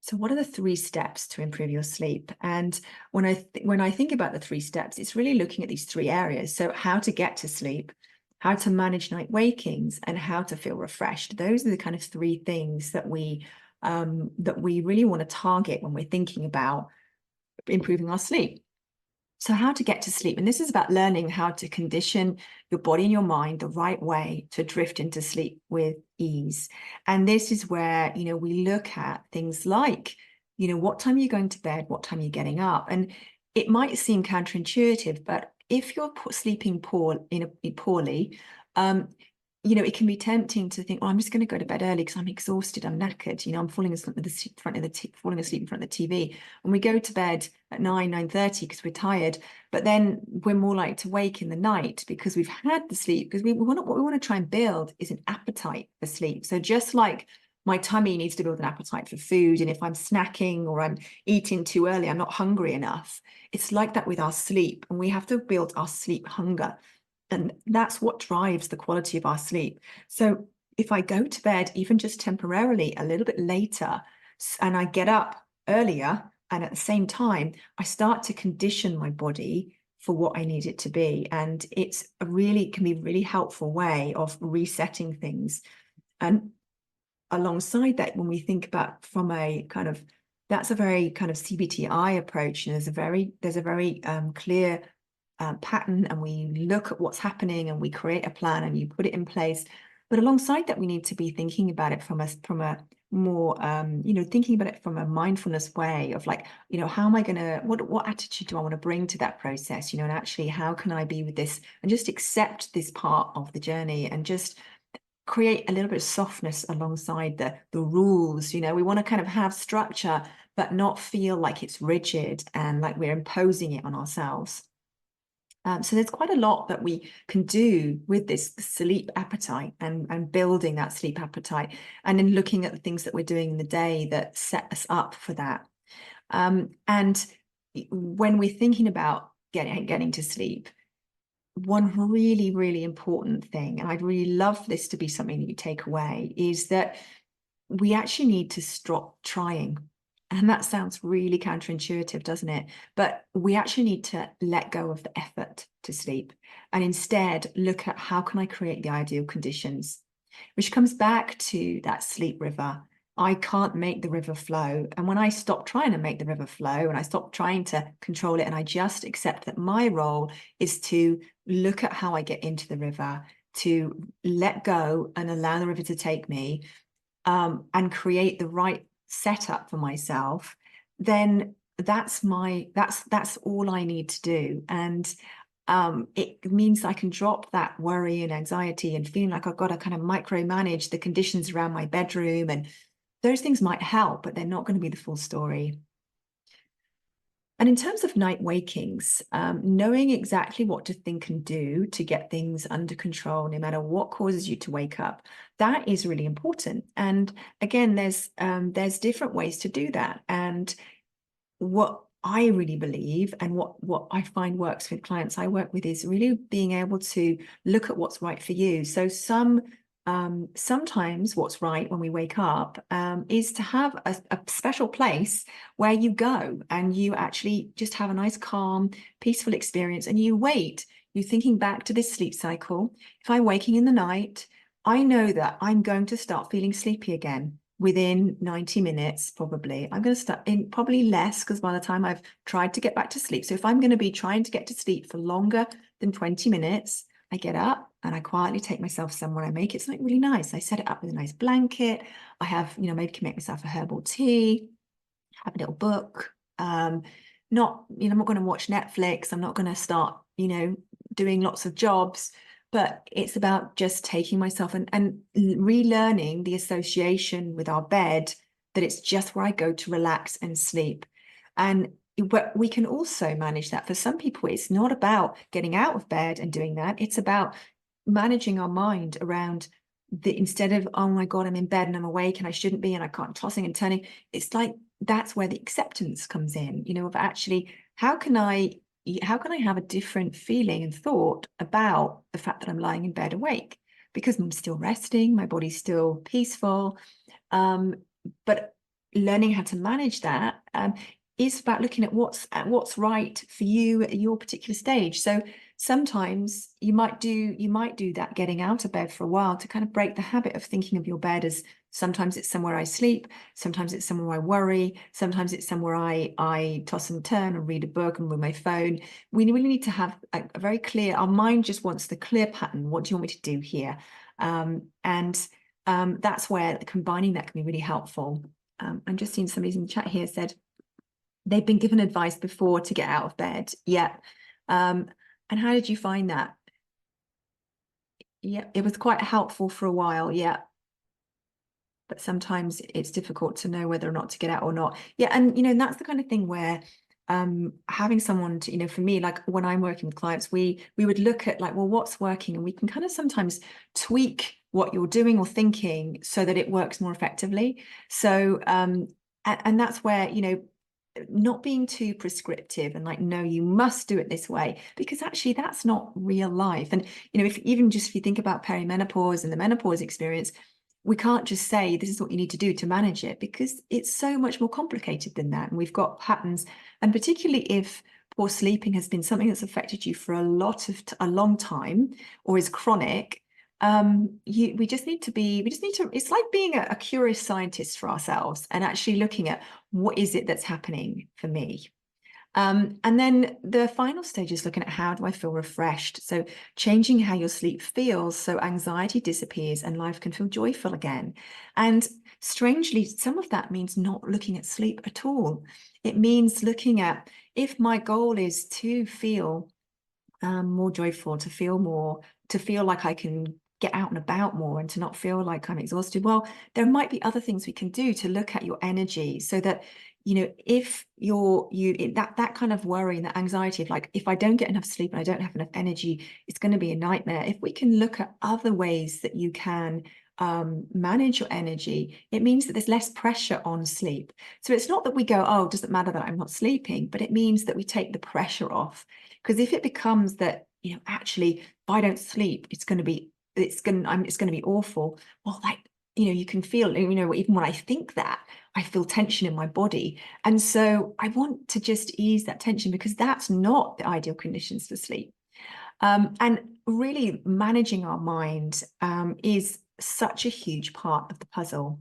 So what are the 3 steps to improve your sleep? And when I think about the 3 steps, it's really looking at these 3 areas. So how to get to sleep, how to manage night wakings, and how to feel refreshed. Those are the kind of 3 things that we really want to target when we're thinking about improving our sleep. So how to get to sleep. And this is about learning how to condition your body and your mind the right way to drift into sleep with ease. And this is where, we look at things like, what time are you going to bed? What time are you getting up? And it might seem counterintuitive, but if you're sleeping poorly, it can be tempting to think, well, I'm just going to go to bed early because I'm exhausted, I'm knackered, I'm falling asleep in front of the TV. And we go to bed at 9:30 because we're tired, but then we're more likely to wake in the night because we've had the sleep, because what we want to try and build is an appetite for sleep. So just like my tummy needs to build an appetite for food, and if I'm snacking or I'm eating too early, I'm not hungry enough. It's like that with our sleep, and we have to build our sleep hunger. And that's what drives the quality of our sleep. So if I go to bed, even just temporarily, a little bit later, and I get up earlier, and at the same time, I start to condition my body for what I need it to be. And can be a really helpful way of resetting things. And alongside that, when we think about that's a very kind of CBTI approach. And there's a very clear pattern, and we look at what's happening and we create a plan and you put it in place. But alongside that, we need to be thinking about it from a more thinking about it from a mindfulness way of like, how am I gonna, what attitude do I want to bring to that process, and actually how can I be with this and just accept this part of the journey and just create a little bit of softness alongside the rules. We want to kind of have structure but not feel like it's rigid and like we're imposing it on ourselves. So there's quite a lot that we can do with this sleep appetite and building that sleep appetite, and then looking at the things that we're doing in the day that set us up for that. And when we're thinking about getting to sleep, one really, really important thing, and I'd really love this to be something that you take away, is that we actually need to stop trying. And that sounds really counterintuitive, doesn't it? But we actually need to let go of the effort to sleep and instead look at how can I create the ideal conditions, which comes back to that sleep river. I can't make the river flow. And when I stop trying to make the river flow and I stop trying to control it, and I just accept that my role is to look at how I get into the river, to let go and allow the river to take me, and create the right setup for myself, then that's all I need to do. And it means I can drop that worry and anxiety and feeling like I've got to kind of micromanage the conditions around my bedroom. And those things might help, but they're not going to be the full story. And in terms of night wakings, knowing exactly what to think and do to get things under control, no matter what causes you to wake up, that is really important. And again, there's different ways to do that. And what I really believe, and what I find works with clients I work with, is really being able to look at what's right for you. So sometimes what's right when we wake up is to have a special place where you go and you actually just have a nice, calm, peaceful experience, and you wait. You're thinking back to this sleep cycle. If I'm waking in the night, I know that I'm going to start feeling sleepy again within 90 minutes, probably. I'm going to start in probably less, because by the time I've tried to get back to sleep. So if I'm going to be trying to get to sleep for longer than 20 minutes, I get up and I quietly take myself somewhere. I make it something really nice. I set it up with a nice blanket. I have, maybe can make myself a herbal tea, have a little book. I'm not going to watch Netflix. I'm not going to start, doing lots of jobs, but it's about just taking myself and relearning the association with our bed, that it's just where I go to relax and sleep. And we can also manage that. For some people, it's not about getting out of bed and doing that. It's about managing our mind around instead of, oh my God, I'm in bed and I'm awake and I shouldn't be and I can't, tossing and turning. It's like, that's where the acceptance comes in, of actually, how can I have a different feeling and thought about the fact that I'm lying in bed awake? Because I'm still resting, my body's still peaceful. But learning how to manage that is about looking at what's right for you at your particular stage. So sometimes you might do that getting out of bed for a while to kind of break the habit of thinking of your bed as sometimes it's somewhere I sleep, sometimes it's somewhere I worry, sometimes it's somewhere I toss and turn and read a book and with my phone. We really need to have a very clear, our mind just wants the clear pattern. What do you want me to do here? That's where combining that can be really helpful. I'm just seeing somebody's in the chat here said they've been given advice before to get out of bed. Yeah. And how did you find that? Yeah, it was quite helpful for a while. Yeah. But sometimes it's difficult to know whether or not to get out or not. Yeah. And, that's the kind of thing where having someone to, for me, like when I'm working with clients, we would look at like, well, what's working? And we can kind of sometimes tweak what you're doing or thinking so that it works more effectively. So, and that's where, not being too prescriptive and like, no, you must do it this way, because actually that's not real life. And, if you think about perimenopause and the menopause experience, we can't just say this is what you need to do to manage it, because it's so much more complicated than that. And we've got patterns, and particularly if poor sleeping has been something that's affected you for a long time or is chronic, we just need to, it's like being a curious scientist for ourselves and actually looking at what is it that's happening for me. And then the final stage is looking at how do I feel refreshed? So changing how your sleep feels so anxiety disappears and life can feel joyful again. And strangely, some of that means not looking at sleep at all. It means looking at, if my goal is to feel more joyful, to feel like I can get out and about more and to not feel like I'm exhausted. Well, there might be other things we can do to look at your energy so that, if that kind of worry and that anxiety of like, if I don't get enough sleep and I don't have enough energy, it's going to be a nightmare. If we can look at other ways that you can manage your energy, it means that there's less pressure on sleep. So it's not that we go, oh, it doesn't matter that I'm not sleeping, but it means that we take the pressure off. Because if it becomes that, actually, if I don't sleep, it's going to be awful. Well, like, you can feel, even when I think that, I feel tension in my body. And so I want to just ease that tension, because that's not the ideal conditions for sleep. And really managing our mind is such a huge part of the puzzle.